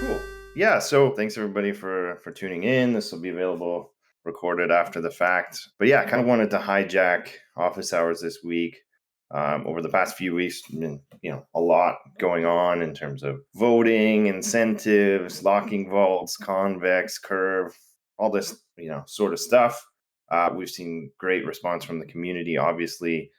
Cool. Yeah. So thanks everybody for tuning in. This will be available recorded after the fact. But yeah, I kind of wanted to hijack office hours this week. Over the past few weeks, been, a lot going on in terms of voting, incentives, locking vaults, convex, curve, all this sort of stuff. We've seen great response from the community, obviously,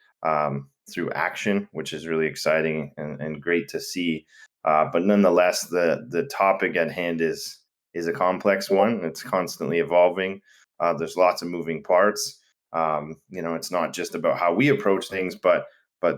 through action, which is really exciting and great to see. But nonetheless, the topic at hand is a complex one. It's constantly evolving. There's lots of moving parts. It's not just about how we approach things, but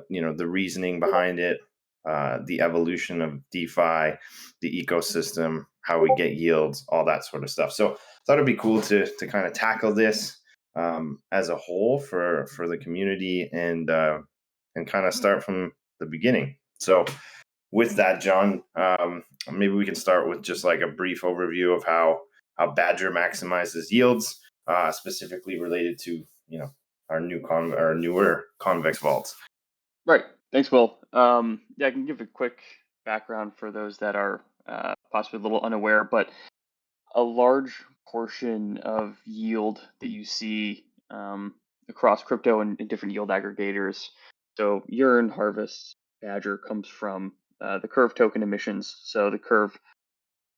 the reasoning behind it, the evolution of DeFi, the ecosystem, how we get yields, all that sort of stuff. So I thought it'd be cool to kind of tackle this as a whole for the community and kind of start from the beginning. So with that, John, maybe we can start with just like a brief overview of how Badger maximizes yields, specifically related to our newer convex vaults. Right. Thanks, Will. Yeah, I can give a quick background for those that are possibly a little unaware, but a large portion of yield that you see across crypto and different yield aggregators. So Yearn, Harvest, Badger comes from the Curve token emissions. So the Curve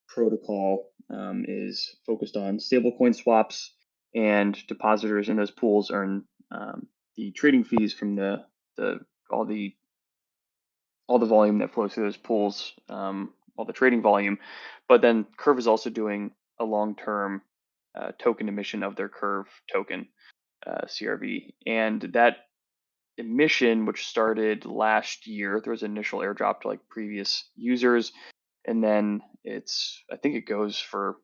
protocol is focused on stablecoin swaps, and depositors in those pools earn the trading fees from the all the all the volume that flows through those pools, all the trading volume. But then Curve is also doing a long-term token emission of their Curve token, CRV, and that emission, which started last year, there was an initial airdrop to like previous users, and then I think it goes for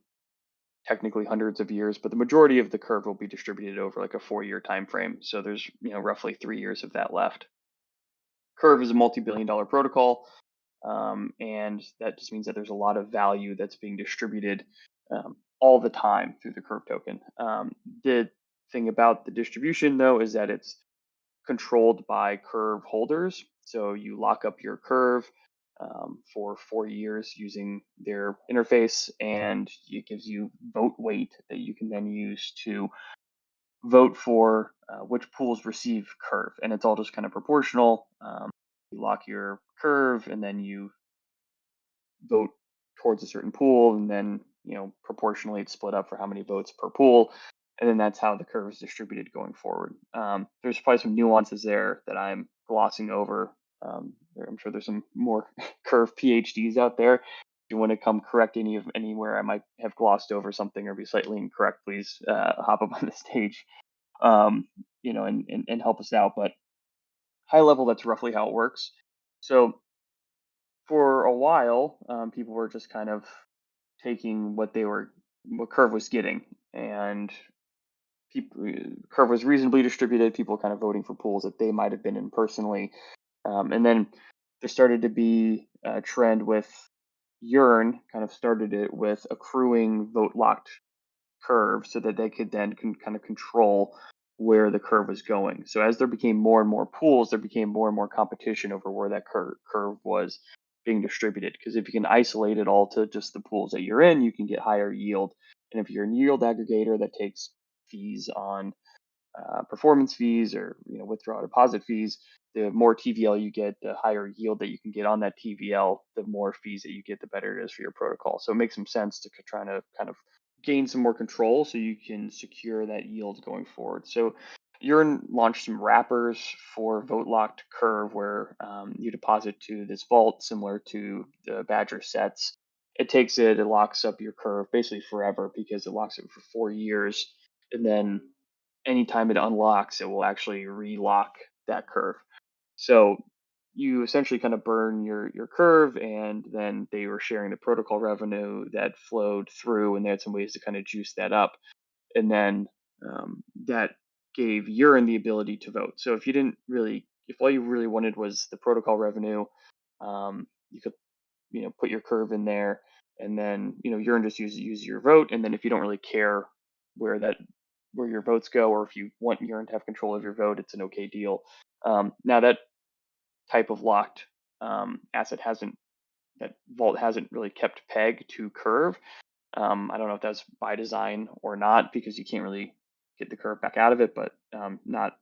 technically hundreds of years, but the majority of the curve will be distributed over like a 4-year time frame. So there's roughly 3 years of that left. Curve is a multi-billion-dollar protocol, and that just means that there's a lot of value that's being distributed all the time through the Curve token. The thing about the distribution, though, is that it's controlled by Curve holders. So you lock up your Curve for 4 years using their interface, and it gives you vote weight that you can then use to vote for which pools receive Curve, and it's all just kind of proportional. You lock your Curve, and then you vote towards a certain pool, and then proportionally it's split up for how many votes per pool, and then that's how the curve is distributed going forward. There's probably some nuances there that I'm glossing over. I'm sure there's some more curve PhDs out there. If you want to come correct anywhere I might have glossed over something or be slightly incorrect, please hop up on the stage, um, and help us out. But high level, that's roughly how it works. So for a while, people were just kind of taking what Curve was getting, and Curve was reasonably distributed. People kind of voting for pools that they might have been in personally, and then there started to be a trend with Yearn. Kind of started it with accruing vote locked Curve, so that they could then kind of control where the curve was going. So as there became more and more pools, there became more and more competition over where that curve was being distributed. Because if you can isolate it all to just the pools that you're in, you can get higher yield. And if you're a yield aggregator that takes fees on performance fees or withdraw deposit fees, the more TVL you get, the higher yield that you can get on that TVL, the more fees that you get, the better it is for your protocol. So it makes some sense to try to kind of gain some more control so you can secure that yield going forward. So Yearn launched some wrappers for vote locked curve where you deposit to this vault similar to the Badger sets. It locks up your curve basically forever because it locks it for 4 years. And then anytime it unlocks, it will actually relock that curve. So you essentially kind of burn your curve, and then they were sharing the protocol revenue that flowed through, and they had some ways to kind of juice that up. And then that gave Urine the ability to vote. So if all you really wanted was the protocol revenue, you could put your curve in there, and then Urine just use your vote. And then if you don't really care where that where your votes go, or if you want Urine to have control of your vote, it's an okay deal. Now that type of locked asset hasn't that vault hasn't really kept peg to curve. I don't know if that's by design or not because you can't really get the curve back out of it, but not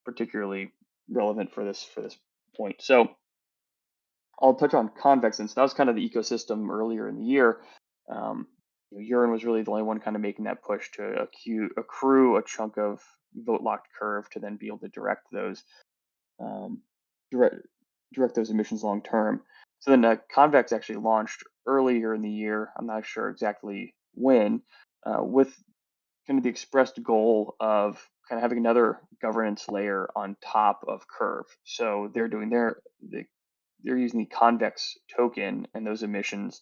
particularly relevant for this point. So I'll touch on convex since that was kind of the ecosystem earlier in the year. Um, Urine was really the only one kind of making that push to accrue a chunk of vote locked curve to then be able to um, direct direct those emissions long term. So then Convex actually launched earlier in the year. I'm not sure exactly when, with kind of the expressed goal of kind of having another governance layer on top of Curve. So they're using the Convex token and those emissions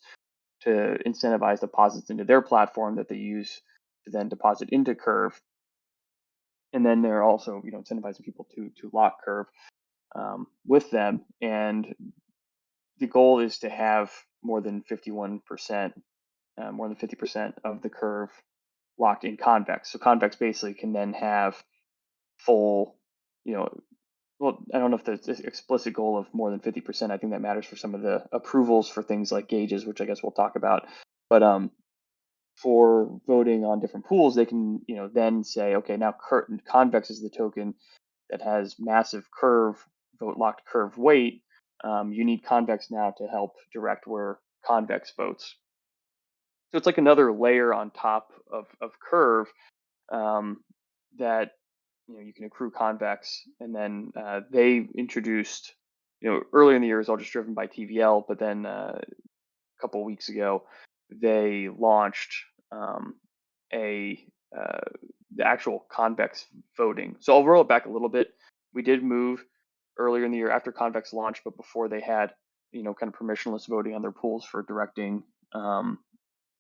to incentivize deposits into their platform that they use to then deposit into Curve. And then they're also, incentivizing people to lock Curve with them. And the goal is to have more than 51%, more than 50% of the curve locked in convex. So convex basically can then have full, you know, well, I don't know if there's this explicit goal of more than 50%. I think that matters for some of the approvals for things like gauges, which I guess we'll talk about. But for voting on different pools, they can, then say, okay, now convex is the token that has massive curve, vote locked curve weight. You need convex now to help direct where convex votes. So it's like another layer on top of curve that you can accrue convex, and then they introduced earlier in the year is all just driven by TVL, but then a couple of weeks ago they launched a the actual convex voting. So I'll roll it back a little bit. We did move earlier in the year after convex launched, but before they had kind of permissionless voting on their pools for directing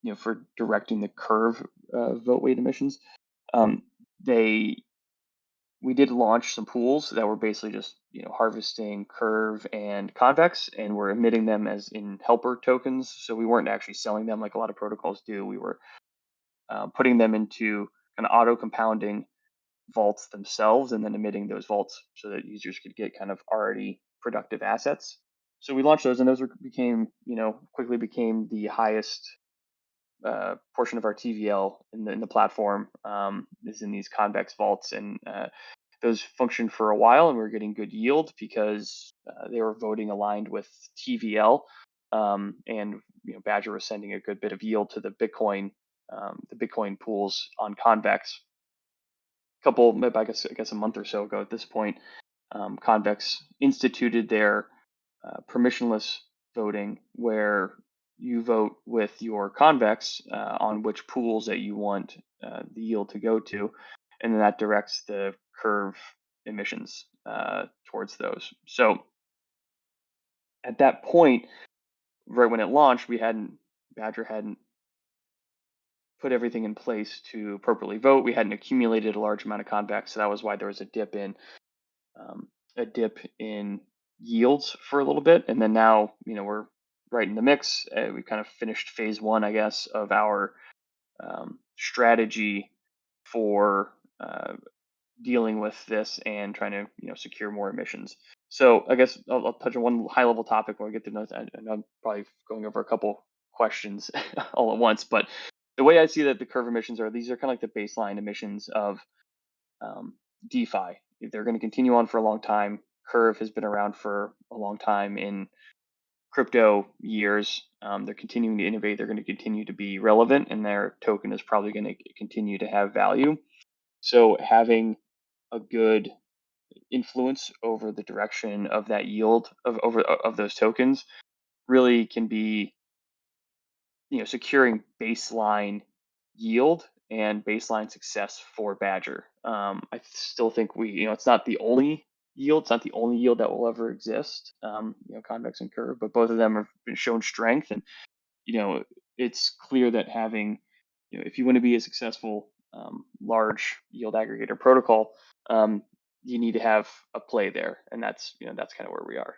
the curve vote weight emissions. Um, they We did launch some pools that were basically just harvesting curve and convex, and we're emitting them as in helper tokens. So we weren't actually selling them like a lot of protocols do. We were putting them into kind of auto compounding vaults themselves and then emitting those vaults so that users could get kind of already productive assets. So we launched those, and those quickly became the highest portion of our TVL in the platform is in these convex vaults, and those functioned for a while, and we were getting good yield because they were voting aligned with TVL, and Badger was sending a good bit of yield to the Bitcoin pools on convex. I guess a month or so ago at this point, Convex instituted their permissionless voting, where you vote with your convex on which pools that you want the yield to go to, and then that directs the curve emissions towards those. So at that point, right when it launched, Badger hadn't put everything in place to appropriately vote. We hadn't accumulated a large amount of convex, so that was why there was a dip in yields for a little bit, and then now we're right in the mix. We kind of finished phase one, I guess, of our strategy for dealing with this and trying to secure more emissions. So I guess I'll touch on one high level topic when we get to those. And I'm probably going over a couple questions all at once, but the way I see that the curve emissions these are kind of like the baseline emissions of DeFi. They're going to continue on for a long time. Curve has been around for a long time in crypto years. They're continuing to innovate. They're going to continue to be relevant, and their token is probably going to continue to have value. So having a good influence over the direction of that yield of those tokens really can be securing baseline yield and baseline success for Badger. I still think it's not the only yield. It's not the only yield that will ever exist. Convex and Curve, but both of them have been shown strength, and it's clear that having, if you want to be a successful large yield aggregator protocol, you need to have a play there, and that's kind of where we are.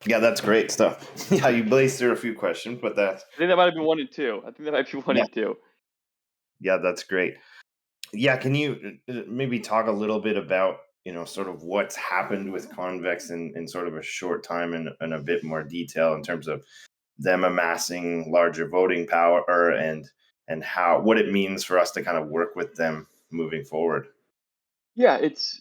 Yeah, that's great stuff. Yeah, you blazed through a few questions, but I think that might have been 1 and 2. I think that might be 1 yeah, and 2. yeah, that's great. Yeah, can you maybe talk a little bit about sort of what's happened with Convex in sort of a short time and a bit more detail in terms of them amassing larger voting power and how what it means for us to kind of work with them moving forward. Yeah, it's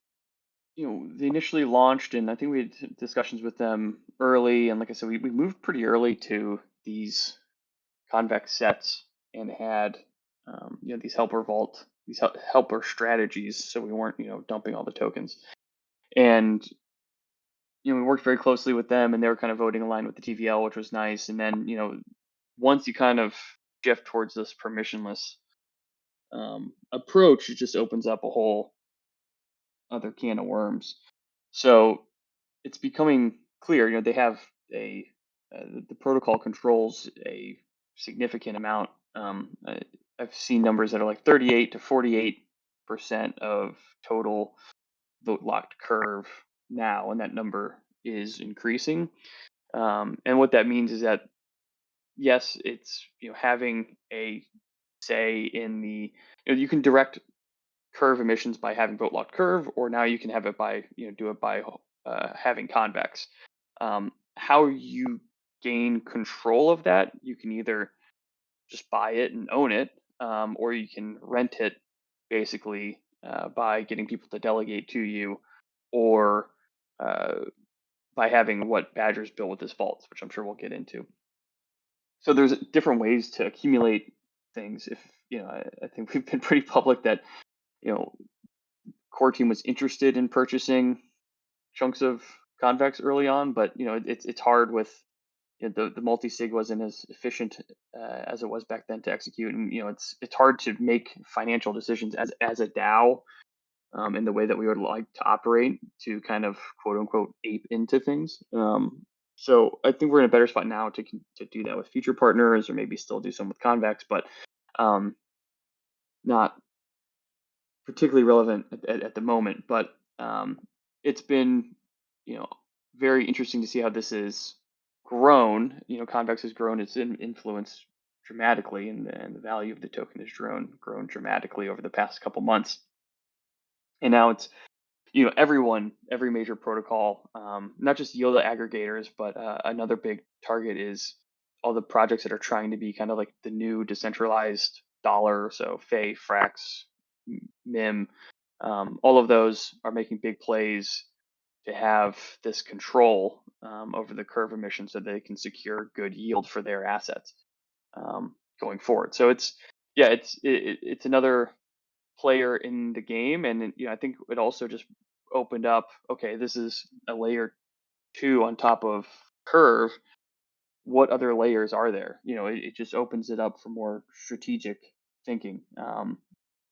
they initially launched, and I think we had discussions with them early. And like I said, we moved pretty early to these convex sets and had these helper vault, these helper strategies, so we weren't dumping all the tokens. And we worked very closely with them, and they were kind of voting aligned with the TVL, which was nice. And then once you kind of shift towards this permissionless approach, it just opens up a whole other can of worms. So it's becoming clear. They have the protocol controls a significant amount. I've seen numbers that are like 38 to 48% of total vote locked curve now, and that number is increasing. And what that means is that yes, it's having a say in the you can direct curve emissions by having vote locked curve, or now you can have it by do it by having convex. How you gain control of that, you can either just buy it and own it, or you can rent it basically by getting people to delegate to you, or uh, by having what Badger's built with his vaults, which I'm sure we'll get into. So there's different ways to accumulate things. If I think we've been pretty public that you know core team was interested in purchasing chunks of convex early on, but it's hard with the multi sig wasn't as efficient as it was back then to execute, and it's hard to make financial decisions as a DAO in the way that we would like to operate to kind of quote unquote ape into things. So I think we're in a better spot now to do that with future partners, or maybe still do some with convex, but um, not particularly relevant at the moment. But it's been you know very interesting to see how this is grown. Convex has grown its influence dramatically, and the value of the token has grown dramatically over the past couple months. And now it's everyone, every major protocol, not just yield aggregators, but another big target is all the projects that are trying to be kind of like the new decentralized dollar. So Fei, Frax, Mim, all of those are making big plays to have this control over the curve emission so they can secure good yield for their assets going forward. So it's another player in the game, and I think it also just opened up. Okay, this is a layer two on top of curve. What other layers are there? It just opens it up for more strategic thinking.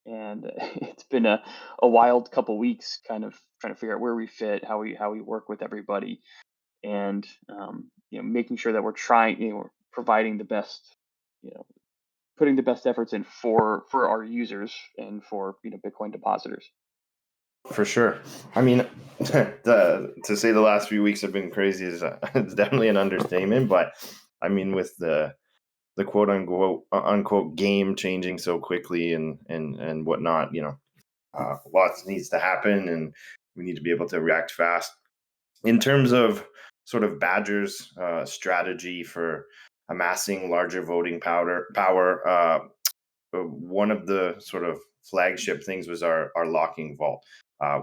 And it's been a wild couple weeks, kind of trying to figure out where we fit, how we work with everybody, and making sure that we're trying, we're providing the best, you know, putting the best efforts in for our users and for Bitcoin depositors. For sure. I mean, to say the last few weeks have been crazy is it's definitely an understatement. But I mean, with the quote unquote game changing so quickly and whatnot, lots needs to happen, and we need to be able to react fast. In terms of sort of Badger's strategy for amassing larger voting power, one of the sort of flagship things was our locking vault,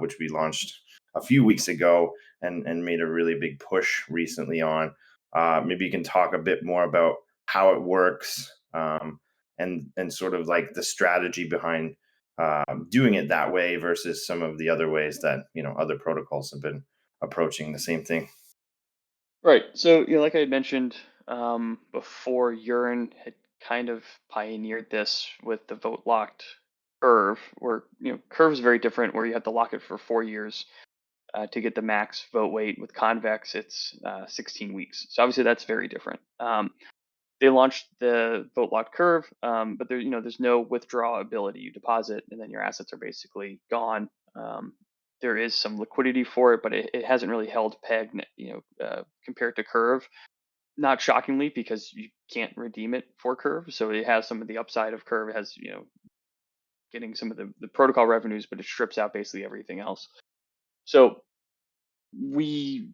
which we launched a few weeks ago and made a really big push recently on. Maybe you can talk a bit more about how it works, and sort of like the strategy behind doing it that way versus some of the other ways that other protocols have been approaching the same thing. Right. So, like I had mentioned before, Urine had kind of pioneered this with the vote locked curve, where curve is very different, where you have to lock it for 4 years to get the max vote weight. With convex, it's 16 weeks. So obviously that's very different. They launched the vote locked curve, but there's no withdrawal ability. You deposit, and then your assets are basically gone. There is some liquidity for it, but it hasn't really held peg, compared to curve. Not shockingly, because you can't redeem it for curve, so it has some of the upside of curve. It has getting some of the protocol revenues, but it strips out basically everything else. So we,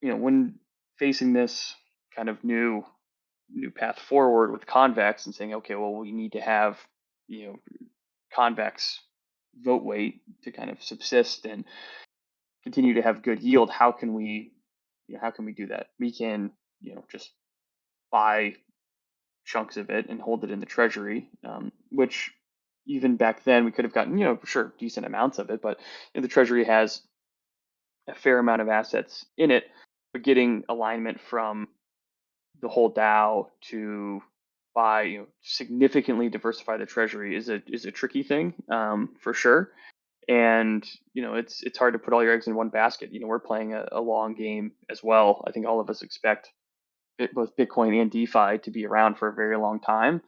when facing this kind of new new path forward with convex and saying, okay, well, we need to have, you know, convex vote weight to kind of subsist and continue to have good yield. How can we, how can we do that? We can, just buy chunks of it and hold it in the treasury, which even back then we could have gotten, sure, decent amounts of it, but the treasury has a fair amount of assets in it, but getting alignment from the whole DAO to buy, significantly diversify the treasury is a tricky thing, for sure. And it's hard to put all your eggs in one basket. We're playing a long game as well. I think all of us expect both Bitcoin and DeFi to be around for a very long time.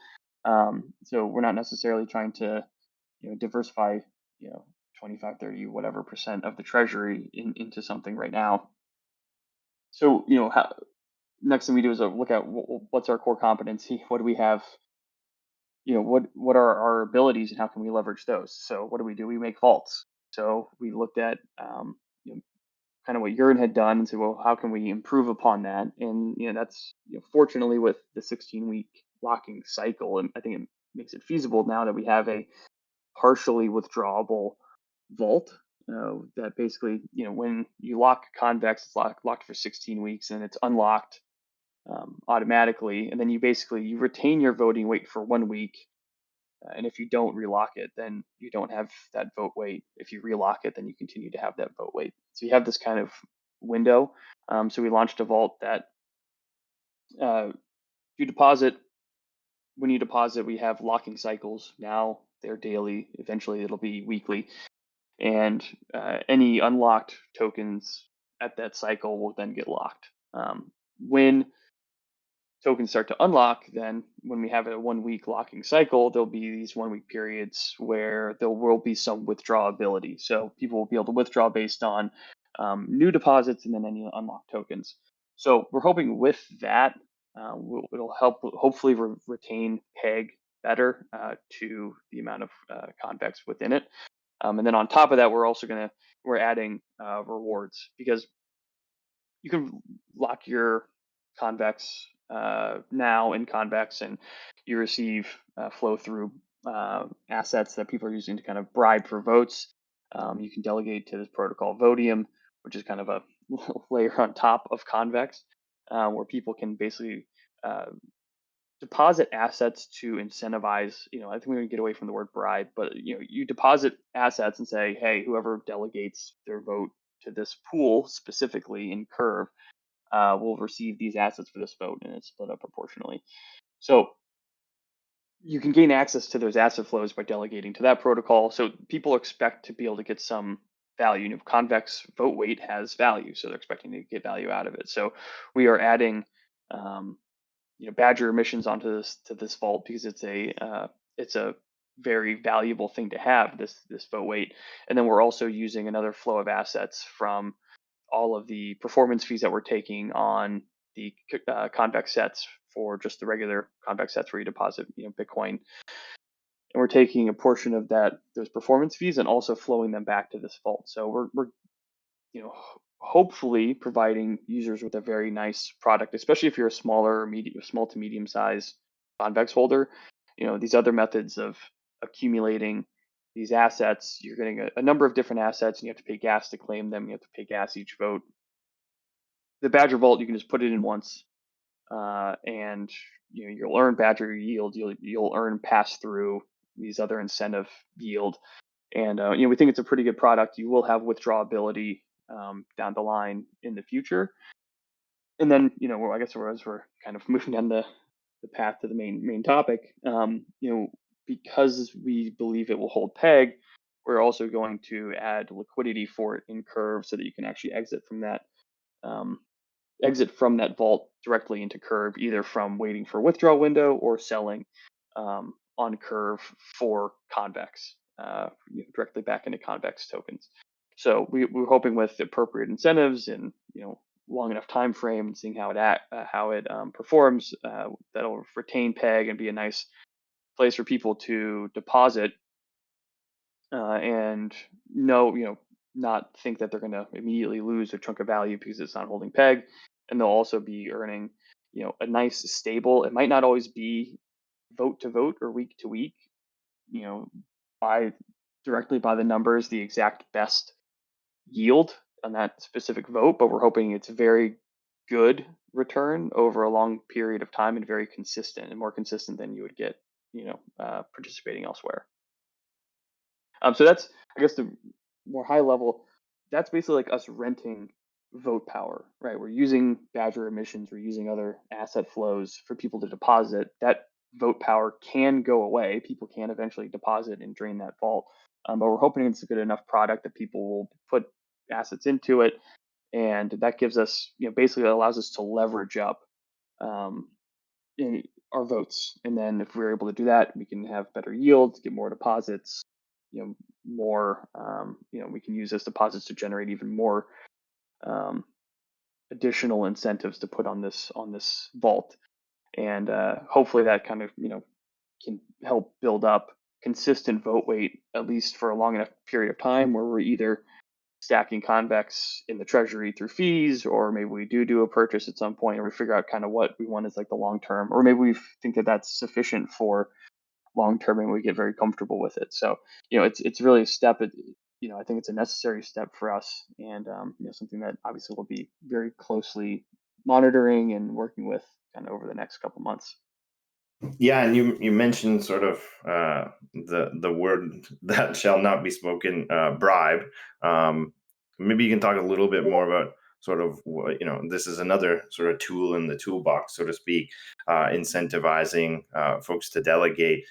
So we're not necessarily trying to diversify you know 25, 30, whatever percent of the treasury into something right now. So next thing we do is look at what's our core competency, what do we have, what are our abilities and how can we leverage those. So what do? We make vaults. So we looked at you know, kind of what Urine had done and said, well, how can we improve upon that? And that's fortunately with the 16-week locking cycle, and I think it makes it feasible now that we have a partially withdrawable vault. That basically, when you lock convex, it's locked for 16 weeks, and it's unlocked automatically. And then you retain your voting weight for 1 week. And if you don't relock it, then you don't have that vote weight. If you relock it, then you continue to have that vote weight. So you have this kind of window. So we launched a vault that uh, you deposit. When you deposit, we have locking cycles. Now they're daily. Eventually, it'll be weekly. And any unlocked tokens at that cycle will then get locked. When tokens start to unlock, then when we have a 1 week locking cycle, there'll be these 1 week periods where there will be some withdrawability. So people will be able to withdraw based on new deposits and then any unlocked tokens. So we're hoping with that, it'll help hopefully retain PEG better to the amount of convex within it. And then on top of that, we're adding rewards, because you can lock your convex now in convex, and you receive flow through assets that people are using to kind of bribe for votes. You can delegate to this protocol Vodium, which is kind of a layer on top of convex, where people can basically uh, deposit assets to incentivize. I think we're going to get away from the word bribe, but you deposit assets and say, hey, whoever delegates their vote to this pool specifically in Curve will receive these assets for this vote, and it's split up proportionally. So you can gain access to those asset flows by delegating to that protocol. So people expect to be able to get some value. Convex vote weight has value, so they're expecting to get value out of it. So we are adding Badger emissions onto this vault, because it's a very valuable thing to have, this vote weight. And then we're also using another flow of assets from all of the performance fees that we're taking on the convex sets for just the regular convex sets where you deposit Bitcoin. And we're taking a portion of those performance fees and also flowing them back to this vault. So we're hopefully providing users with a very nice product, especially if you're a small to medium size convex holder. These other methods of accumulating these assets, you're getting a number of different assets, and you have to pay gas to claim them. You have to pay gas each vote. The Badger Vault, you can just put it in once, and you'll earn Badger yield. You'll earn pass through these other incentive yield, and we think it's a pretty good product. You will have withdrawability down the line in the future. And then, I guess as we're kind of moving down the path to the main topic, because we believe it will hold peg, we're also going to add liquidity for it in Curve so that you can actually um, exit from that vault directly into Curve, either from waiting for a withdrawal window or selling on Curve for convex, directly back into convex tokens. So we're hoping with appropriate incentives and long enough time frame and seeing how it performs, that'll retain peg and be a nice place for people to deposit and not think that they're going to immediately lose a chunk of value because it's not holding peg. And they'll also be earning a nice stable. It might not always be vote to vote or week to week, you know, by directly by the numbers, the exact best yield on that specific vote, but we're hoping it's very good return over a long period of time and very consistent and more consistent than you would get, participating elsewhere. So that's, I guess, the more high level. That's basically like us renting vote power, right? We're using Badger emissions, we're using other asset flows for people to deposit. That vote power can go away. People can eventually deposit and drain that vault, but we're hoping it's a good enough product that people will put assets into it, and that gives us, basically allows us to leverage up um, in our votes. And then if we're able to do that, we can have better yields, get more deposits, more, we can use those deposits to generate even more um, additional incentives to put on this vault. And hopefully that kind of, can help build up consistent vote weight, at least for a long enough period of time where we're either stacking convex in the treasury through fees, or maybe we do a purchase at some point, or we figure out kind of what we want as like the long term, or maybe we think that that's sufficient for long term and we get very comfortable with it. So it's really a step. I think it's a necessary step for us, and something that obviously we'll be very closely monitoring and working with kind of over the next couple months. Yeah, and you mentioned sort of the word that shall not be spoken, bribe. Um, Maybe you can talk a little bit more about sort of what, this is another sort of tool in the toolbox, so to speak, incentivizing folks to delegate.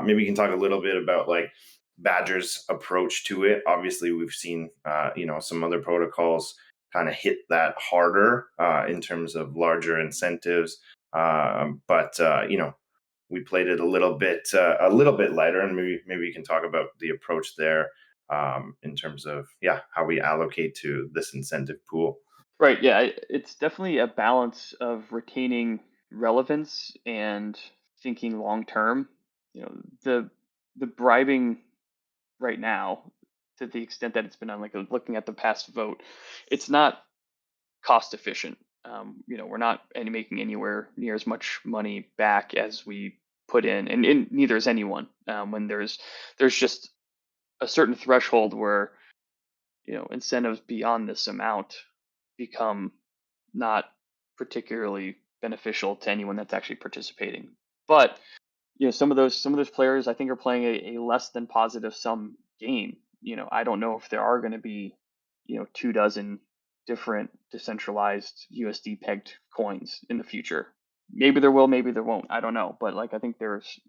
Maybe you can talk a little bit about like Badger's approach to it. Obviously, we've seen some other protocols kind of hit that harder in terms of larger incentives. But we played it a little bit lighter, and maybe you can talk about the approach there in terms of how we allocate to this incentive pool. Right. Yeah. It's definitely a balance of retaining relevance and thinking long term. The bribing right now, to the extent that it's been on, like looking at the past vote, it's not cost efficient. We're not making anywhere near as much money back as we put in, and neither is anyone. When there's just a certain threshold where incentives beyond this amount become not particularly beneficial to anyone that's actually participating. But some of those players I think are playing a less than positive sum game. I don't know if there are going to be 2 dozen different decentralized USD pegged coins in the future. Maybe there will, maybe there won't. I don't know. But like I think there's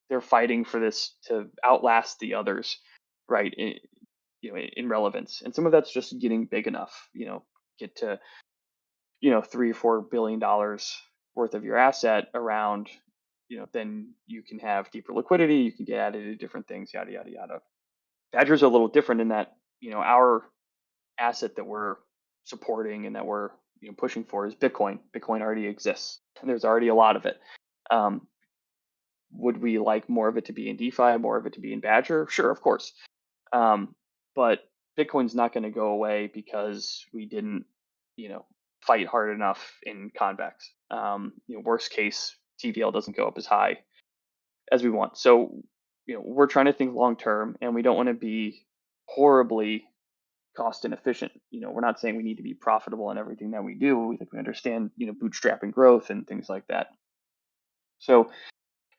they're fighting for this to outlast the others, right? In relevance, and some of that's just getting big enough. Get to 3 or 4 billion dollars worth of your asset around, then you can have deeper liquidity, you can get added to different things, yada yada yada. Badger's a little different in that our asset that we're supporting and that we're pushing for is Bitcoin. Bitcoin already exists, and there's already a lot of it. um, would we like more of it to be in DeFi, more of it to be in Badger? Sure, of course. um, but Bitcoin's not going to go away because we didn't, you know, fight hard enough in convex. Worst case, TVL doesn't go up as high as we want. So, we're trying to think long term, and we don't want to be horribly cost inefficient. We're not saying we need to be profitable in everything that we do. We think we understand, bootstrapping growth and things like that. So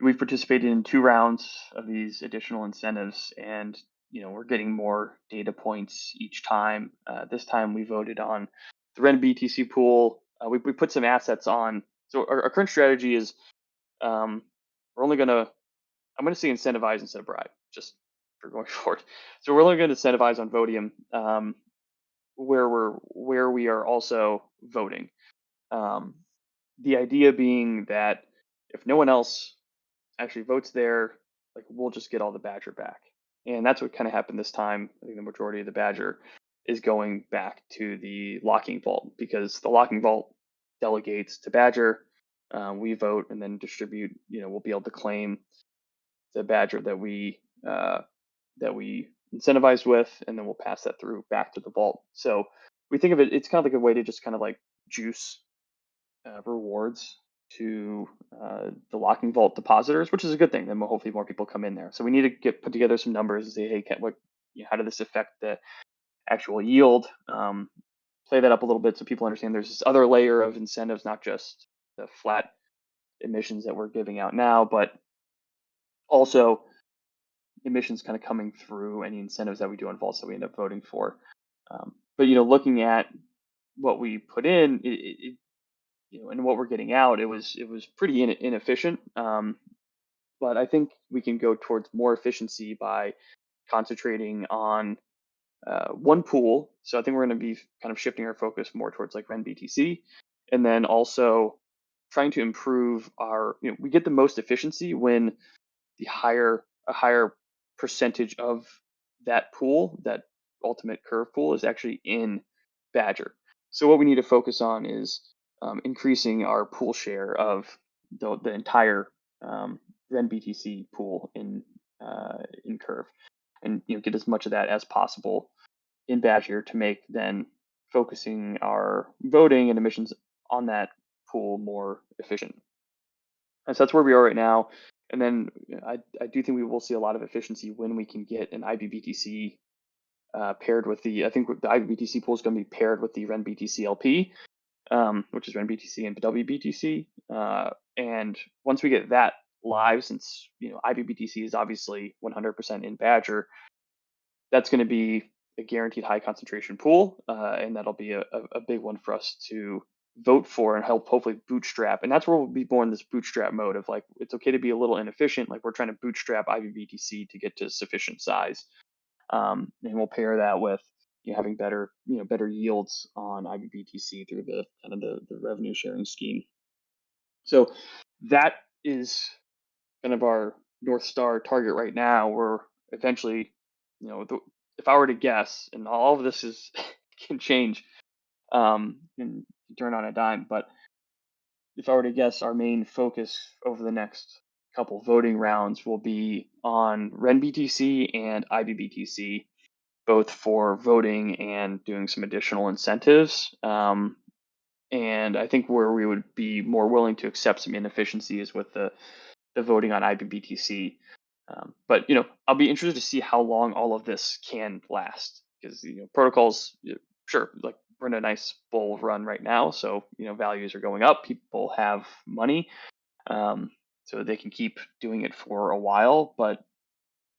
we've participated in 2 rounds of these additional incentives, and we're getting more data points each time. This time we voted on the Ren BTC pool. We put some assets on. So our current strategy is, we're only gonna I'm gonna say incentivize instead of bribe, just for going forward. So we're only going to incentivize on Vodium, where we are also voting. Um, the idea being that if no one else actually votes there, like we'll just get all the Badger back. And that's what kind of happened this time. I think the majority of the Badger is going back to the locking vault, because the locking vault delegates to Badger. We vote and then distribute. We'll be able to claim the Badger that we incentivized with, and then we'll pass that through back to the vault. So we think of it. It's kind of like a way to just kind of like juice rewards to the locking vault depositors, which is a good thing. Then hopefully more people come in there. So we need to put together some numbers and say, hey, how did this affect the actual yield? Play that up a little bit so people understand there's this other layer of incentives, not just the flat emissions that we're giving out now, but also emissions kind of coming through any incentives that we do on vaults that we end up voting for. But looking at what we put in, and what we're getting out, it was pretty inefficient. But I think we can go towards more efficiency by concentrating on one pool. So I think we're going to be kind of shifting our focus more towards like RenBTC, and then also trying to improve our. We get the most efficiency when a higher percentage of that pool, that ultimate curve pool, is actually in Badger. So what we need to focus on is increasing our pool share of the entire RenBTC pool in Curve, and get as much of that as possible in Badger to make then focusing our voting and emissions on that pool more efficient. And so that's where we are right now. And then I do think we will see a lot of efficiency when we can get an IBBTC paired with I think the IBBTC pool is going to be paired with the RenBTC LP, which is RenBTC and WBTC. And once we get that live, since IBBTC is obviously 100% in Badger, that's going to be a guaranteed high concentration pool, and that'll be a big one for us to vote for and help hopefully bootstrap. And that's where we'll be more in this bootstrap mode of like, it's okay to be a little inefficient. Like we're trying to bootstrap IBBTC to get to sufficient size. And we'll pair that with having better yields on IBBTC through the kind of the revenue sharing scheme. So that is kind of our North Star target right now. We're eventually, if I were to guess, and all of this is can change and turn on a dime, but if I were to guess, our main focus over the next couple voting rounds will be on RenBTC and IBBTC, both for voting and doing some additional incentives. And I think where we would be more willing to accept some inefficiencies with the voting on IBBTC. But I'll be interested to see how long all of this can last, because protocols, sure, like we're in a nice bull run right now, so values are going up, people have money, so they can keep doing it for a while. But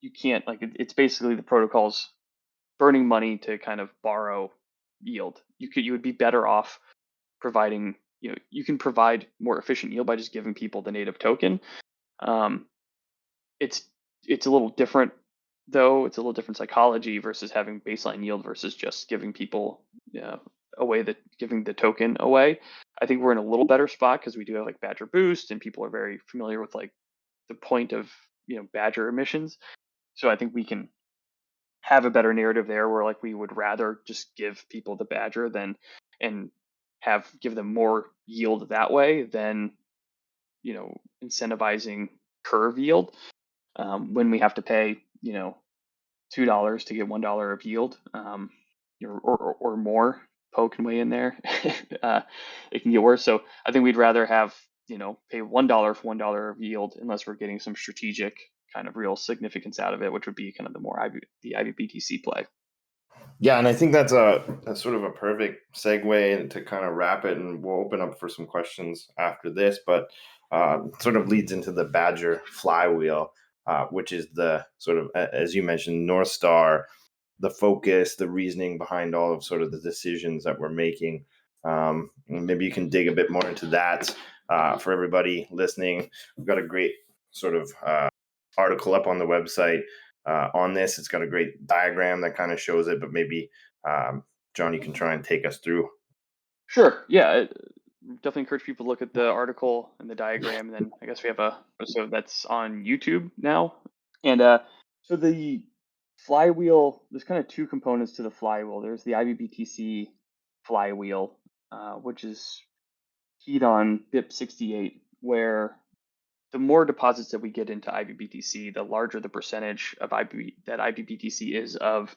you can't, like, it's basically the protocols burning money to kind of borrow yield. You would be better off providing, you can provide more efficient yield by just giving people the native token. um, it's a little different, though. It's a little different psychology versus having baseline yield versus just giving people giving the token away. I think we're in a little better spot because we do have like Badger Boost, and people are very familiar with like the point of Badger emissions. So I think we can have a better narrative there, where like we would rather just give people the Badger and give them more yield that way than incentivizing curve yield, when we have to pay $2 to get $1 of yield, or more. Poe can weigh in there. It can get worse. So I think we'd rather have pay $1 for $1 of yield, unless we're getting some strategic kind of real significance out of it, which would be kind of the IBBTC play. Yeah, and I think that's a sort of a perfect segue to kind of wrap it, and we'll open up for some questions after this. But sort of leads into the Badger flywheel, which is the sort of, as you mentioned, North Star, the focus, the reasoning behind all of sort of the decisions that we're making. Maybe you can dig a bit more into that for everybody listening. We've got a great sort of article up on the website on this. It's got a great diagram that kind of shows it, but maybe John, you can try and take us through. Sure. Yeah. Definitely encourage people to look at the article and the diagram. And then I guess we have a episode that's on YouTube now. And so the flywheel, there's kind of two components to the flywheel. There's the IBBTC flywheel, which is keyed on BIP68, where the more deposits that we get into IBBTC, the larger the percentage of that IBBTC is of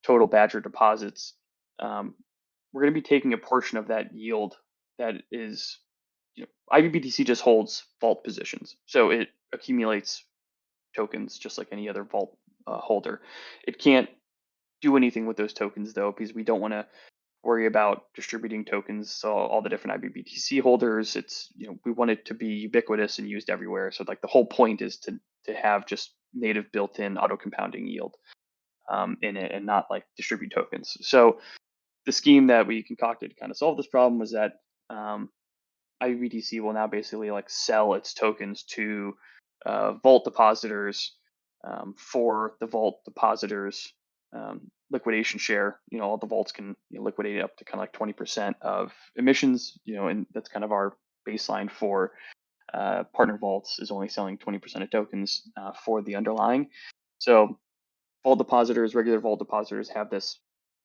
total Badger deposits. We're going to be taking a portion of that yield that is IBBTC just holds vault positions, so it accumulates tokens just like any other vault holder. It can't do anything with those tokens though, because we don't want to worry about distributing tokens. So all the different IBBTC holders, we want it to be ubiquitous and used everywhere. So like the whole point is to have just native built-in auto compounding yield in it, and not like distribute tokens. So the scheme that we concocted to kind of solve this problem was that IBBTC will now basically like sell its tokens to vault depositors for the vault depositors liquidation share. All the vaults can liquidate up to kind of like 20% of emissions. And that's kind of our baseline for partner vaults, is only selling 20% of tokens for the underlying. So vault depositors, regular vault depositors, have this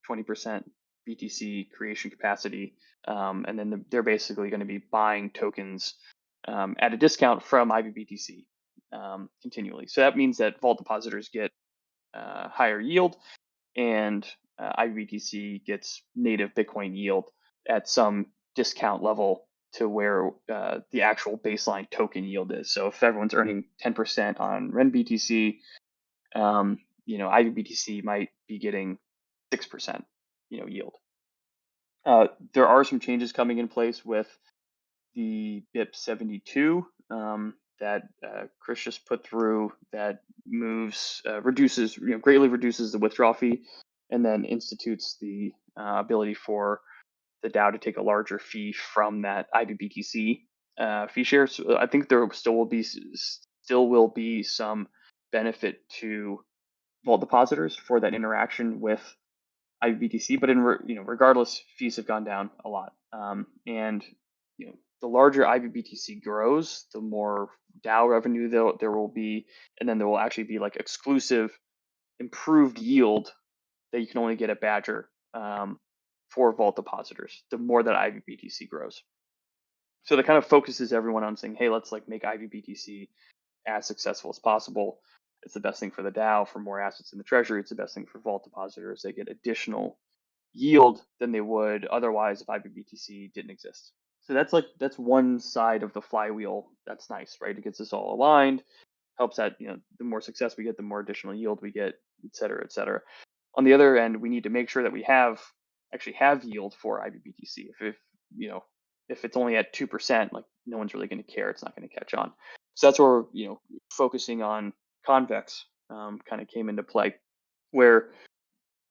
20% BTC creation capacity, and then they're basically going to be buying tokens at a discount from IBBTC continually. So that means that vault depositors get higher yield, and IBBTC gets native Bitcoin yield at some discount level to where the actual baseline token yield is. So if everyone's earning 10% on RenBTC, IBBTC might be getting 6%, yield. There are some changes coming in place with the BIP 72 that Chris just put through, that greatly reduces the withdrawal fee, and then institutes the ability for the DAO to take a larger fee from that IBBTC fee share. So I think there still will be some benefit to vault depositors for that interaction with IBBTC, but regardless, fees have gone down a lot. And the larger IBBTC grows, the more DAO revenue there will be, and then there will actually be like exclusive improved yield that you can only get at Badger for vault depositors. The more that IBBTC grows, so that kind of focuses everyone on saying, hey, let's like make IBBTC as successful as possible. It's the best thing for the DAO, for more assets in the treasury. It's the best thing for vault depositors. They get additional yield than they would otherwise if IBBTC didn't exist. So that's one side of the flywheel. That's nice, right? It gets us all aligned, helps that the more success we get, the more additional yield we get, et cetera, et cetera. On the other end, we need to make sure that we actually have yield for IBBTC. If it's only at 2%, like no one's really going to care. It's not going to catch on. So that's where we're focusing on Convex kind of came into play, where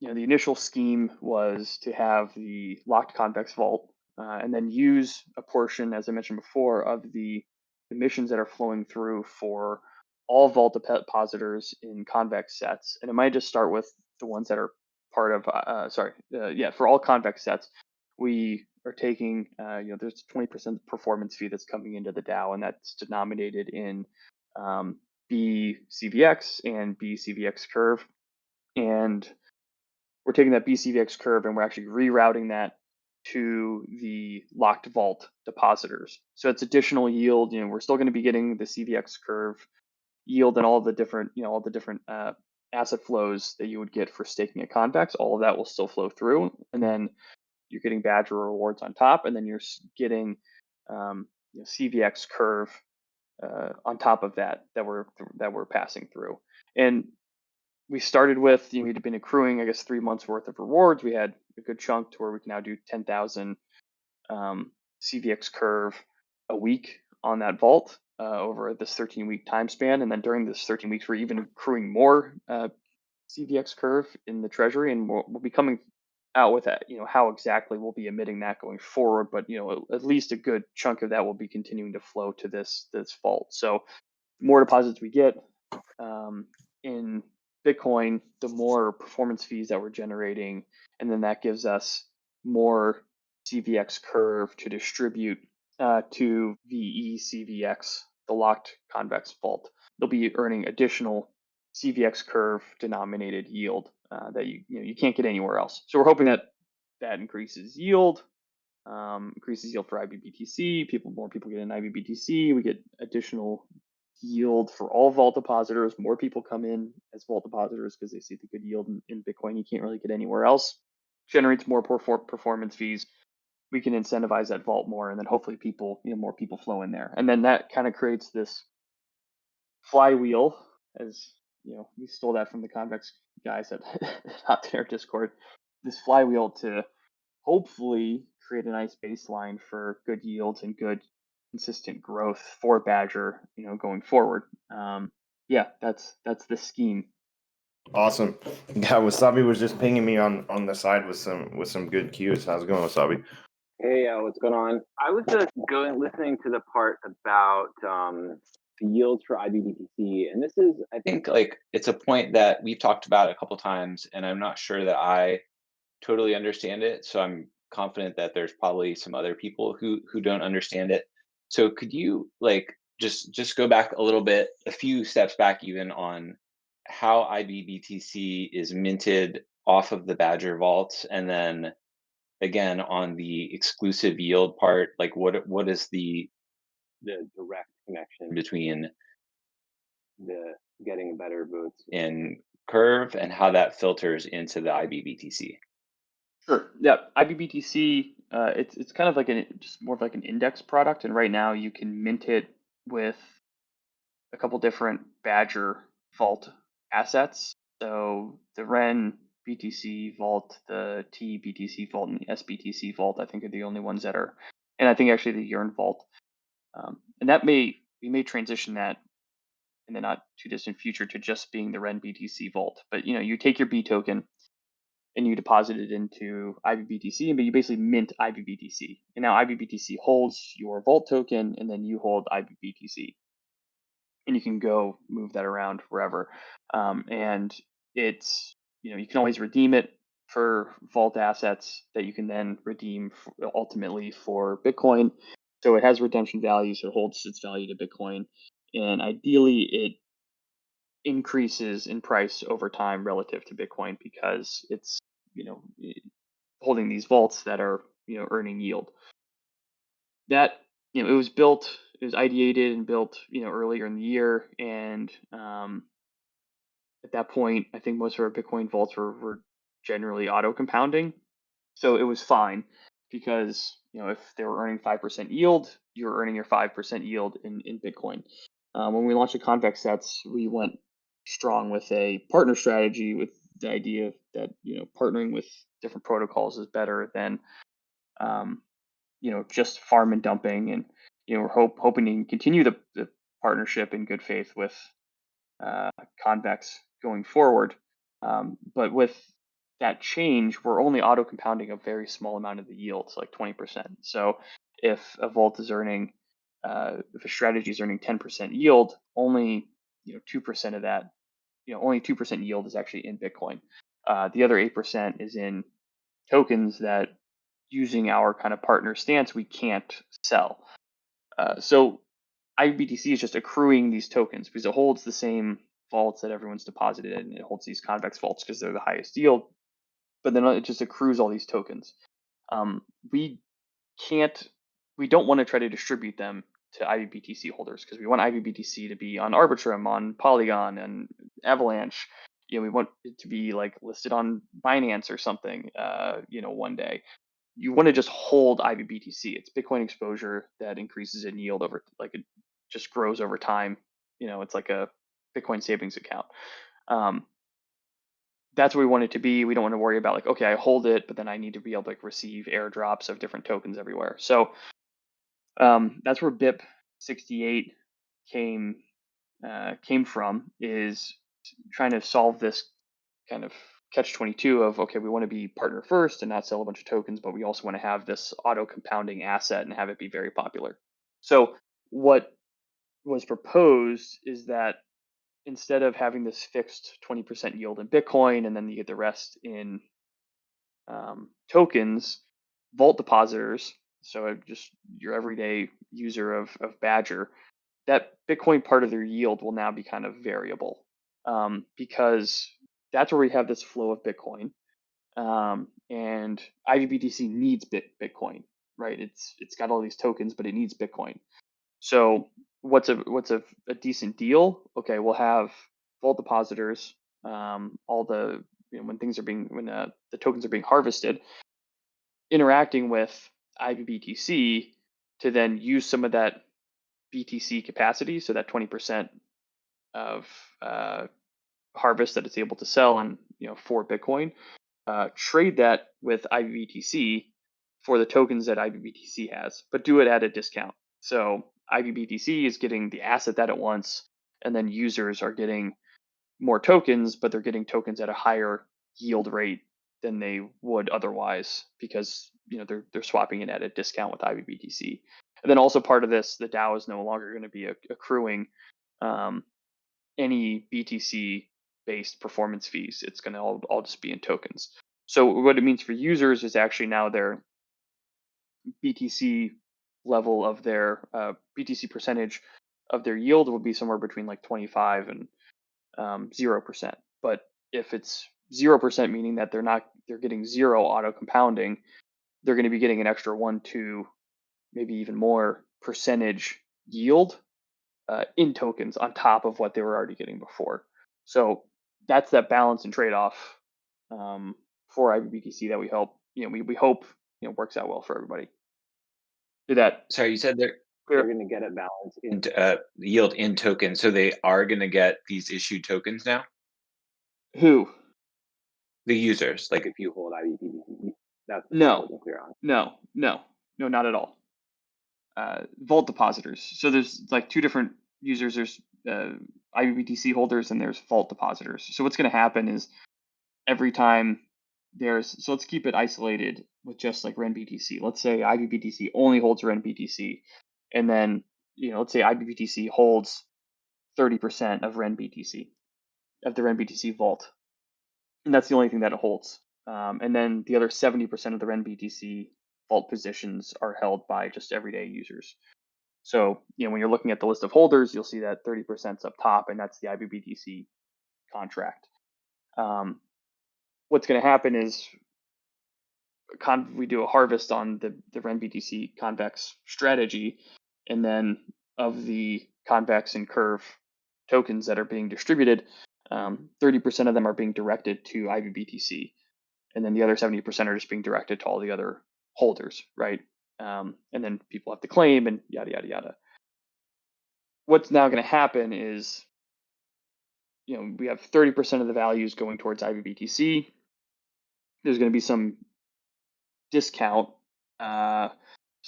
the initial scheme was to have the locked Convex vault and then use a portion, as I mentioned before, of the emissions that are flowing through for all vault depositors in Convex sets. And it might just start with the ones that are part of, for all Convex sets, we are taking, there's a 20% performance fee that's coming into the DAO, and that's denominated in BCVX and BCVX curve. And we're taking that BCVX curve and we're actually rerouting that to the locked vault depositors. So it's additional yield. We're still going to be getting the CVX curve yield and all the different asset flows that you would get for staking at Convex. All of that will still flow through, and then you're getting Badger rewards on top, and then you're getting CVX curve on top of that we're passing through. And we started with, we'd been accruing, I guess, 3 months worth of rewards. We had a good chunk to where we can now do 10,000 CVX curve a week on that vault over this 13-week time span. And then during this 13 weeks, we're even accruing more CVX curve in the treasury, and we'll be coming out with that, how exactly we'll be emitting that going forward. But, at least a good chunk of that will be continuing to flow to this vault. So the more deposits we get in Bitcoin, the more performance fees that we're generating, and then that gives us more CVX curve to distribute to VeCVX, the locked Convex vault. They'll be earning additional CVX curve denominated yield that you can't get anywhere else. So we're hoping that increases yield for IBBTC. More people get an IBBTC. We get additional yield for all vault depositors. More people come in as vault depositors because they see the good yield in Bitcoin you can't really get anywhere else. Generates more performance fees. we can incentivize that vault more, and then hopefully more people flow in there, and then that kind of creates this flywheel. As we stole that from the Convex guys that hopped in our Discord. This flywheel to hopefully create a nice baseline for good yields and good consistent growth for Badger, going forward. Yeah, that's the scheme. Awesome. Yeah, Wasabi was just pinging me on the side with some good cues. How's it going, Wasabi? Hey, what's going on? I was just listening to the part about the yields for IBBTC, and this is, I think, like it's a point that we've talked about a couple times, and I'm not sure that I totally understand it. So I'm confident that there's probably some other people who don't understand it. So could you like just go back a little bit, a few steps back, even on how IBBTC is minted off of the Badger vaults, and then again on the exclusive yield part, like what is the direct connection between the getting better votes in Curve and how that filters into the IBBTC? Sure. Yeah, IBBTC. It's kind of like just more of like an index product, and right now you can mint it with a couple different Badger Vault assets. So the Ren BTC Vault, the T BTC Vault, and the SBTC Vault, I think, are the only ones that are, and I think actually the Yearn Vault. And we may transition that in the not too distant future to just being the Ren BTC Vault. But you take your B token and you deposit it into IBBTC, but you basically mint IBBTC. And now IBBTC holds your Vault token, and then you hold IBBTC, and you can go move that around wherever. And it's you can always redeem it for Vault assets that you can then redeem ultimately for Bitcoin. So it has redemption value, so it holds its value to Bitcoin, and ideally it increases in price over time relative to Bitcoin because it's holding these vaults that are earning yield. That it was ideated and built earlier in the year, and at that point I think most of our Bitcoin vaults were generally auto compounding, so it was fine because if they were earning 5% yield, you're earning your 5% yield in Bitcoin. When we launched the Convex sets, we went strong with a partner strategy, with the idea that partnering with different protocols is better than just farm and dumping, and we're hoping to continue the partnership in good faith with Convex going forward. But with that change, we're only auto compounding a very small amount of the yield, so like 20%. So if a vault is earning, if a strategy is earning 10% yield, only 2% of that, only 2% yield is actually in Bitcoin. The other 8% is in tokens that, using our kind of partner stance, we can't sell. So IBTC is just accruing these tokens because it holds the same vaults that everyone's deposited in. It holds these Convex vaults because they're the highest yield, but then it just accrues all these tokens. We don't want to try to distribute them to IBTC holders because we want IBTC to be on Arbitrum, on Polygon, and Avalanche. We want it to be like listed on Binance or something. One day. You want to just hold IBBTC. It's Bitcoin exposure that increases in yield over, like, it just grows over time. It's like a Bitcoin savings account. That's what we want it to be. We don't want to worry about like, okay, I hold it, but then I need to be able to like receive airdrops of different tokens everywhere. So that's where BIP 68 came from, is trying to solve this kind of catch 22 of, okay, we want to be partner first and not sell a bunch of tokens, but we also want to have this auto compounding asset and have it be very popular. So what was proposed is that instead of having this fixed 20% yield in Bitcoin and then you get the rest in tokens, vault depositors, so just your everyday user of Badger, that Bitcoin part of their yield will now be kind of variable, because that's where we have this flow of Bitcoin, and IBBTC needs Bitcoin, right? It's got all these tokens, but it needs Bitcoin. So what's a decent deal? Okay, we'll have vault depositors, all the when the tokens are being harvested, interacting with IBBTC to then use some of that BTC capacity, so that 20% of harvest that it's able to sell and for Bitcoin, trade that with IBBTC for the tokens that IBBTC has, but do it at a discount. So IBBTC is getting the asset that it wants, and then users are getting more tokens, but they're getting tokens at a higher yield rate than they would otherwise because they're swapping it at a discount with IBBTC. And then also part of this, the DAO is no longer going to be accruing um, any BTC based performance fees. It's going to all just be in tokens. So what it means for users is actually now their BTC level of their BTC percentage of their yield will be somewhere between like 25 and 0%. But if it's 0%, meaning that they're getting zero auto compounding, they're going to be getting an extra 1, 2, maybe even more percentage yield in tokens on top of what they were already getting before. So that's that balance and trade-off for IBBTC that we hope we hope works out well for everybody. Did that Sorry, you said they're clear? going to get a balance in yield in tokens, so they are going to get these issued tokens now. Who? The users, like if you hold IBBTC, that's No. wasn't clear on. No, not at all. Vault depositors. So there's like two different users. There's IBBTC holders and there's vault depositors. So what's going to happen is every time so let's keep it isolated with just like RenBTC. Let's say IBBTC only holds RenBTC, and then let's say IBBTC holds 30% of RenBTC of the RenBTC vault, and that's the only thing that it holds. And then the other 70% of the RenBTC vault positions are held by just everyday users. So when you're looking at the list of holders, you'll see that 30% is up top, and that's the IBBTC contract. What's going to happen is we do a harvest on the RenBTC convex strategy, and then of the convex and curve tokens that are being distributed, 30% of them are being directed to IBBTC, and then the other 70% are just being directed to all the other holders, right? And then people have to claim and yada yada yada. What's now going to happen is, we have 30% of the values going towards IBBTC. There's going to be some discount. So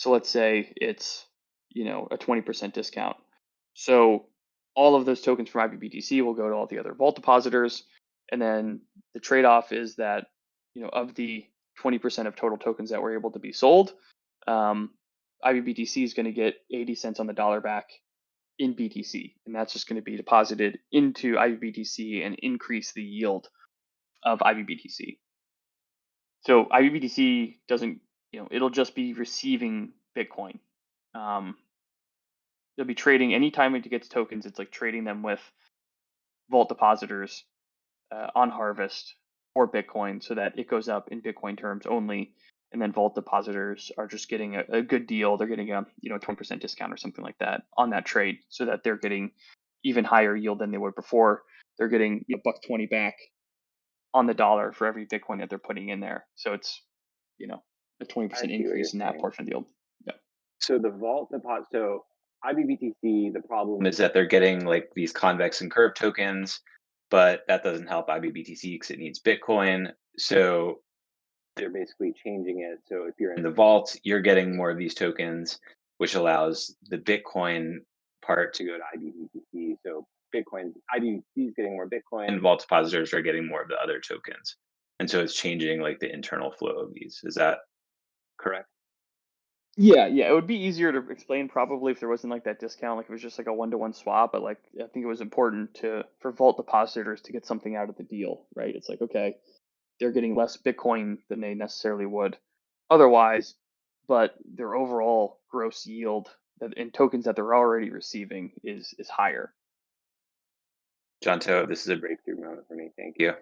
let's say it's a 20% discount. So all of those tokens from IBBTC will go to all the other vault depositors, and then the trade-off is that of the 20% of total tokens that were able to be sold, IBBTC is going to get 80 cents on the dollar back in BTC, and that's just going to be deposited into IBBTC and increase the yield of IBBTC. So IBBTC doesn't, it'll just be receiving Bitcoin. They'll be trading anytime it gets tokens. It's like trading them with vault depositors on Harvest for Bitcoin, so that it goes up in Bitcoin terms only. And then vault depositors are just getting a good deal. They're getting a 20% discount or something like that on that trade, so that they're getting even higher yield than they would before. They're getting $1.20 back on the dollar for every Bitcoin that they're putting in there. So it's a 20% increase in that portion of the yield. Yeah. So the vault deposit. So IBBTC, the problem is that they're getting like these convex and curve tokens, but that doesn't help IBBTC because it needs Bitcoin. So they're basically changing it. So if you're in the vault, you're getting more of these tokens, which allows the Bitcoin part to go to IBBTC. So IBBTC is getting more Bitcoin, vault depositors are getting more of the other tokens. And so it's changing like the internal flow of these. Is that correct? Yeah, it would be easier to explain probably if there wasn't like that discount, like it was just like a 1-to-1 swap. But like I think it was important for vault depositors to get something out of the deal, right? It's like, okay, they're getting less Bitcoin than they necessarily would otherwise, but their overall gross yield in tokens that they're already receiving is higher. Jonto, this is a breakthrough moment for me. Thank you.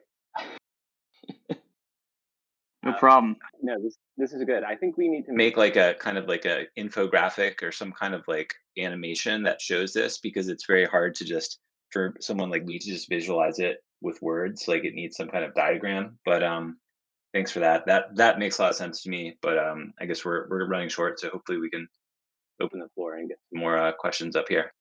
No problem. No, this is good. I think we need to make like a kind of like a infographic or some kind of like animation that shows this, because it's very hard to just for someone like me to just visualize it with words. Like it needs some kind of diagram. But Thanks for that. That makes a lot of sense to me. But I guess we're running short, so hopefully we can open the floor and get some more questions up here.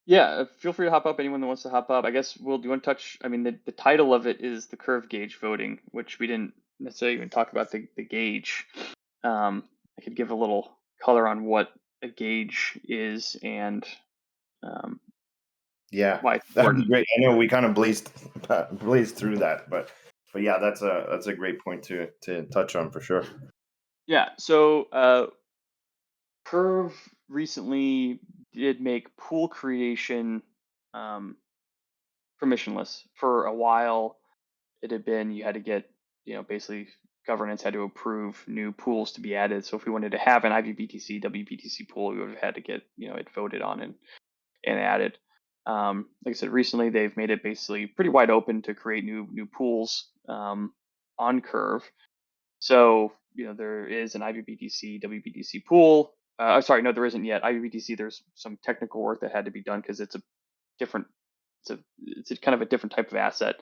Yeah, feel free to hop up. Anyone that wants to hop up. I guess do you want to touch? I mean, the title of it is the curve gauge voting, which we didn't necessarily even talk about the gauge. I could give a little color on what a gauge is and um, Yeah, why it's that'd be important. great. I know we kind of blazed through that, but yeah, that's a great point to touch on for sure. Yeah. So Curve recently did make pool creation um, permissionless. For a while, it had been you had to get, basically governance had to approve new pools to be added. So if we wanted to have an IBBTC, WBTC pool, we would have had to get, it voted on and added. Like I said, recently they've made it basically pretty wide open to create new pools on Curve. So there is an IBBTC, WBTC pool. Sorry, no, there isn't yet. IBBTC, there's some technical work that had to be done because it's a different, it's a kind of a different type of asset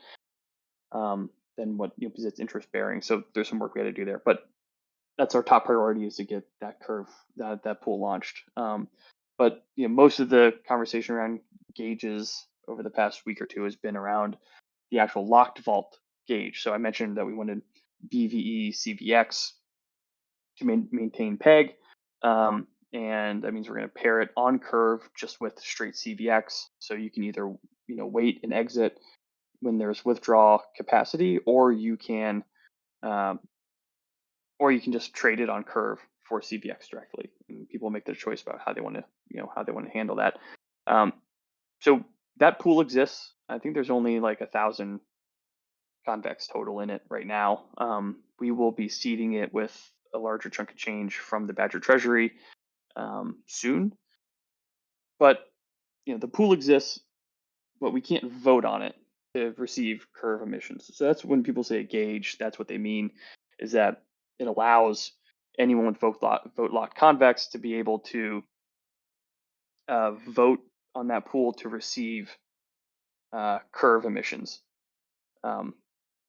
than what because it's interest bearing. So there's some work we had to do there, but that's our top priority is to get that curve that pool launched. But most of the conversation around gauges over the past week or two has been around the actual locked vault gauge. So I mentioned that we wanted BVE CVX to maintain peg. And that means we're going to pair it on curve just with straight CVX. So you can either wait and exit when there's withdrawal capacity, um, or you can just trade it on curve for CVX directly. And people make their choice about how they want to handle that. Um, so that pool exists. I think there's only like 1,000 convex total in it right now. We will be seeding it with a larger chunk of change from the Badger Treasury soon. But the pool exists, but we can't vote on it to receive curve emissions. So that's when people say a gauge. That's what they mean, is that it allows anyone with vote locked convex to be able to vote on that pool to receive curve emissions.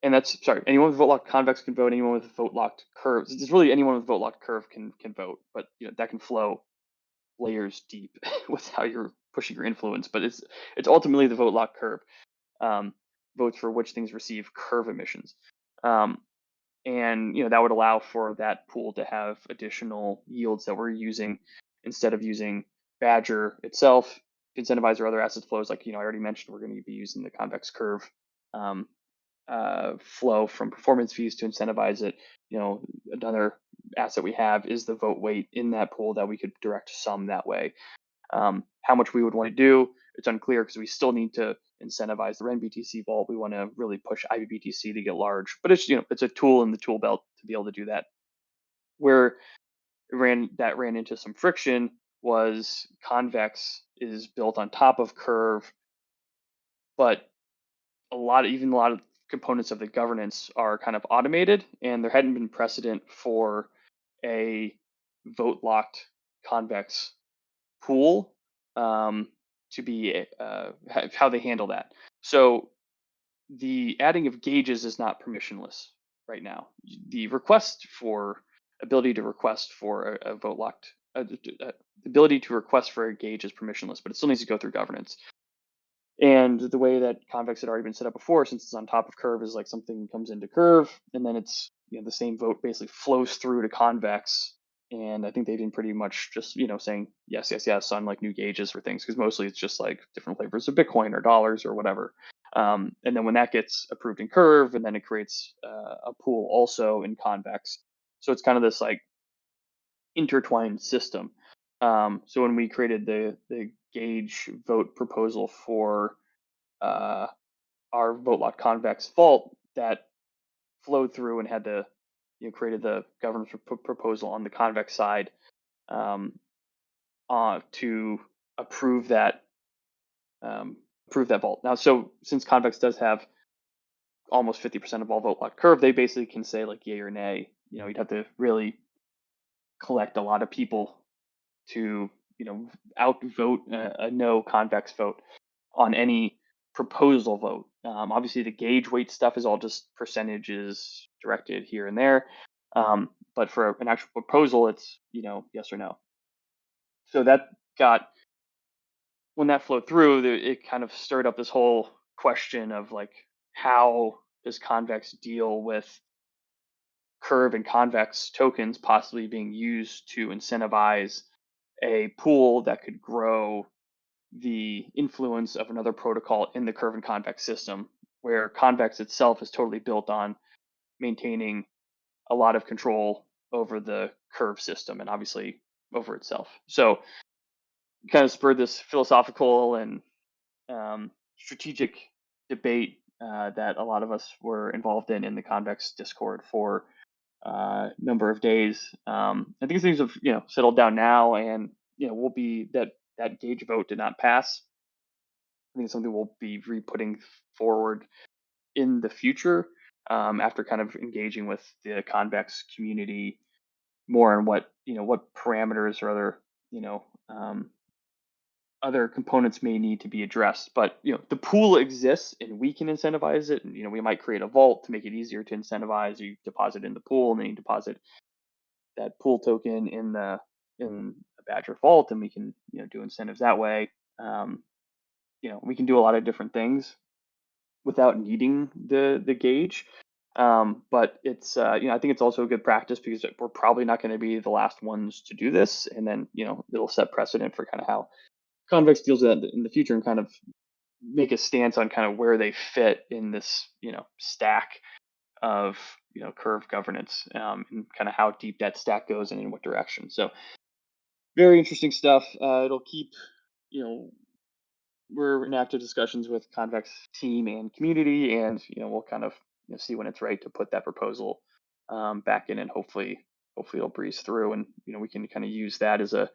And that's sorry, anyone with vote locked convex can vote. Anyone with vote locked curves, it's really anyone with vote locked curve can vote, but that can flow layers deep with how you're pushing your influence. But it's ultimately the vote locked curve votes for which things receive curve emissions. And that would allow for that pool to have additional yields that we're using instead of using Badger itself to incentivize our other asset flows. Like I already mentioned, we're going to be using the convex curve um, flow from performance fees to incentivize it. Another asset we have is the vote weight in that pool that we could direct some that way. How much we would want to do, it's unclear because we still need to incentivize the RenBTC vault. We want to really push IBBTC to get large, but it's a tool in the tool belt to be able to do that. Where ran into some friction was Convex is built on top of Curve, but a lot of components of the governance are kind of automated, and there hadn't been precedent for a vote locked convex pool to be how they handle that. So the adding of gauges is not permissionless right now. The request for ability to request for a vote locked ability to request for a gauge is permissionless, but it still needs to go through governance. And the way that convex had already been set up before, since it's on top of curve, is like something comes into curve, and then it's the same vote basically flows through to convex. And I think they've been pretty much just saying yes, yes, yes on like new gauges for things, because mostly it's just like different flavors of Bitcoin or dollars or whatever. And then when that gets approved in curve, and then it creates a pool also in convex. So it's kind of this like intertwined system. So when we created the gauge vote proposal for our vote locked convex vault, that flowed through and had to created the governance proposal on the convex side um, to approve that vault. Now, so since convex does have almost 50% of all vote locked curve, they basically can say like yay or nay. You'd have to really collect a lot of people to outvote a no convex vote on any proposal vote. Obviously, the gauge weight stuff is all just percentages directed here and there. But for an actual proposal, it's yes or no. So that got when that flowed through, it kind of stirred up this whole question of like how does Convex deal with Curve and Convex tokens possibly being used to incentivize a pool that could grow the influence of another protocol in the Curve and Convex system, where Convex itself is totally built on maintaining a lot of control over the Curve system and obviously over itself. So, kind of spurred this philosophical and strategic debate that a lot of us were involved in the Convex Discord for number of days. I think things have settled down now, and will be that gauge vote did not pass. I think it's something we'll be re-putting forward in the future after kind of engaging with the Convex community more on what parameters or other other components may need to be addressed. But the pool exists, and we can incentivize it. And we might create a vault to make it easier to incentivize. You deposit in the pool, and then you deposit that pool token in a Badger vault, and we can do incentives that way. We can do a lot of different things without needing the gauge. But it's I think it's also a good practice because we're probably not going to be the last ones to do this, and then it'll set precedent for kind of how Convex deals with that in the future and kind of make a stance on kind of where they fit in this stack of Curve governance, and kind of how deep that stack goes and in what direction. So very interesting stuff. It'll keep we're in active discussions with Convex team and community, and we'll kind of see when it's right to put that proposal back in, and hopefully it'll breeze through, and we can kind of use that as a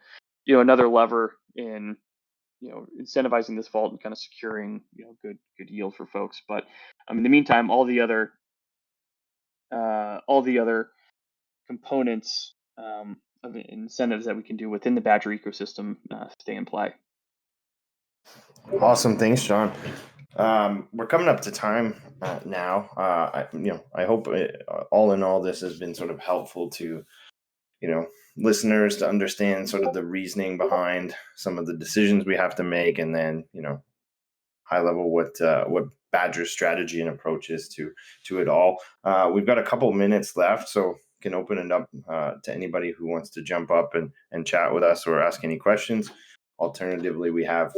another lever in incentivizing this vault and kind of securing good yield for folks. But in the meantime, all the other components of incentives that we can do within the Badger ecosystem stay in play. Awesome, thanks, John. We're coming up to time now. I hope all in all this has been sort of helpful to listeners to understand sort of the reasoning behind some of the decisions we have to make, and then high level what Badger's strategy and approach is to it all. We've got a couple minutes left, so can open it up to anybody who wants to jump up and chat with us or ask any questions. Alternatively, we have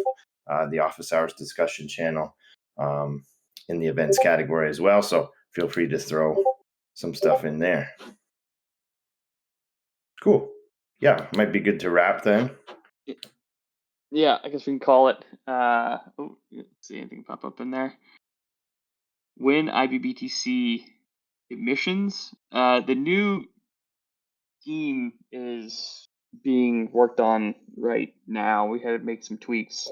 the office hours discussion channel in the events category as well, so feel free to throw some stuff in there. Cool. Yeah, might be good to wrap then. Yeah, I guess we can call it. Let's see anything pop up in there. When IBBTC emissions, the new scheme is being worked on right now. We had to make some tweaks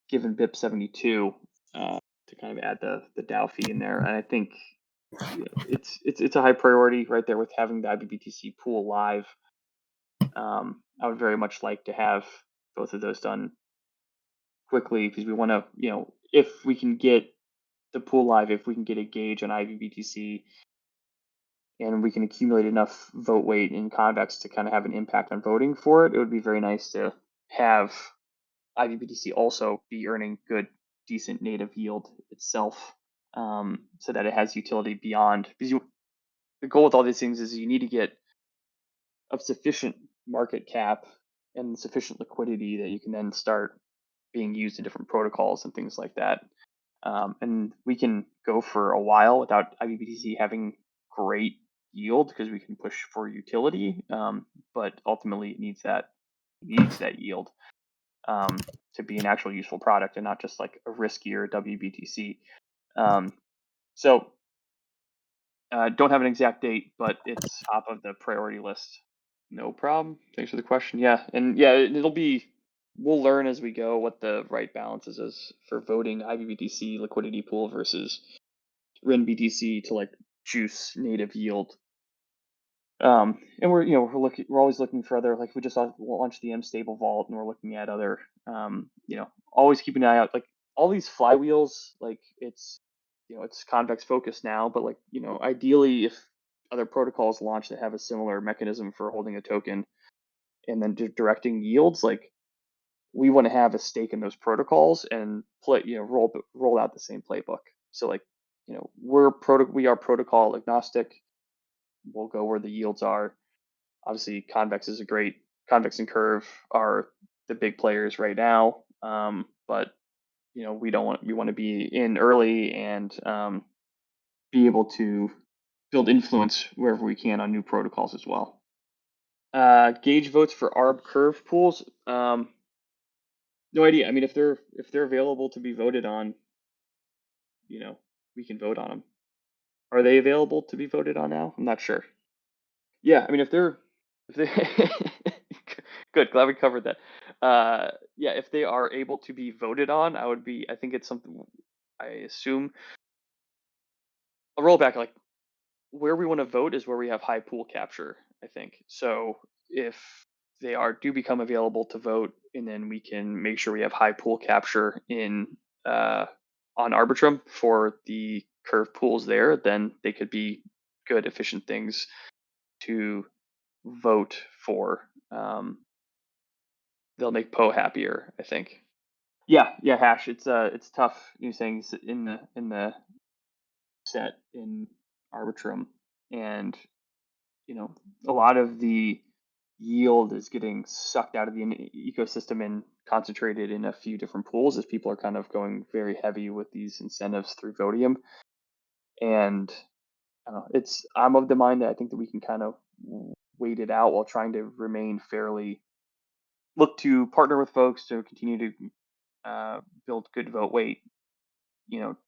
given BIP 72 to kind of add the DAO fee in there, and I think it's a high priority right there with having the IBBTC pool live. I would very much like to have both of those done quickly because we want to, if we can get the pool live, if we can get a gauge on IBBTC, and we can accumulate enough vote weight in Convex to kind of have an impact on voting for it, it would be very nice to have IBBTC also be earning good, decent native yield itself, so that it has utility beyond. Because the goal with all these things is you need to get a sufficient market cap and sufficient liquidity that you can then start being used in different protocols and things like that. And we can go for a while without IBBTC having great yield because we can push for utility, but ultimately it needs that yield to be an actual useful product and not just like a riskier WBTC. So don't have an exact date, but it's top of the priority list. No problem. Thanks for the question. Yeah, and yeah, we'll learn as we go what the right balance is for voting IBBTC liquidity pool versus RenBTC to like juice native yield. And we're always looking for other, like we just launched the M stable vault, and we're looking at other always keep an eye out. Like all these flywheels, like it's it's convex focused now, but like ideally if other protocols launch that have a similar mechanism for holding a token and then directing yields, like we want to have a stake in those protocols and play roll out the same playbook. So like we are protocol agnostic. We'll go where the yields are. Obviously, Convex and Curve are the big players right now. But we want to be in early and be able to build influence wherever we can on new protocols as well. Gauge votes for ARB Curve pools. No idea. I mean, if they're available to be voted on, we can vote on them. Are they available to be voted on now? I'm not sure. Yeah, I mean, if they good, glad we covered that. Yeah, if they are able to be voted on, I think it's something. I assume a rollback, like where we want to vote is where we have high pool capture, I think. So if they do become available to vote, and then we can make sure we have high pool capture in on Arbitrum for the curve pools there, then they could be good, efficient things to vote for. They'll make Poe happier, I think. Yeah, Hash. It's tough. You're saying in the set in Arbitrum, and a lot of the yield is getting sucked out of the ecosystem and concentrated in a few different pools as people are kind of going very heavy with these incentives through Vodium. And I don't know, I'm of the mind that I think that we can kind of wait it out while trying to remain fairly look to partner with folks to continue to build good vote weight.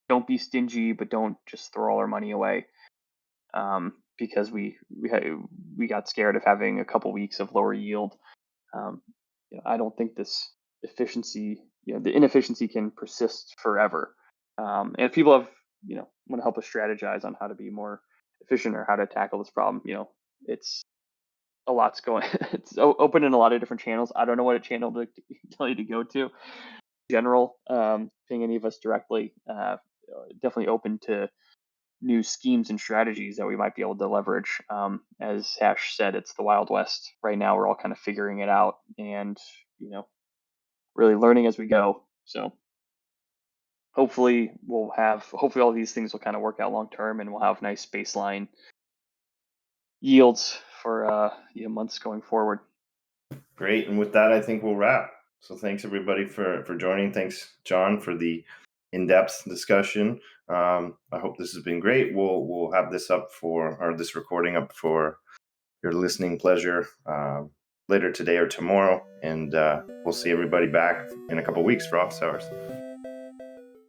Don't be stingy, but don't just throw all our money away. Because we got scared of having a couple weeks of lower yield. I don't think this efficiency, the inefficiency can persist forever. And if people have, want to help us strategize on how to be more efficient or how to tackle this problem, it's a lot's going. It's open in a lot of different channels. I don't know what channel to tell you to go to. In general, ping any of us directly. Definitely open to new schemes and strategies that we might be able to leverage. As Hash said, it's the Wild West right now. We're all kind of figuring it out and really learning as we go. So hopefully all these things will kind of work out long term, and we'll have nice baseline yields for months going forward. Great, and with that, I think we'll wrap. So thanks everybody for joining. Thanks, John, for the in-depth discussion. I hope this has been great. We'll have this this recording up for your listening pleasure later today or tomorrow, and we'll see everybody back in a couple weeks for office hours.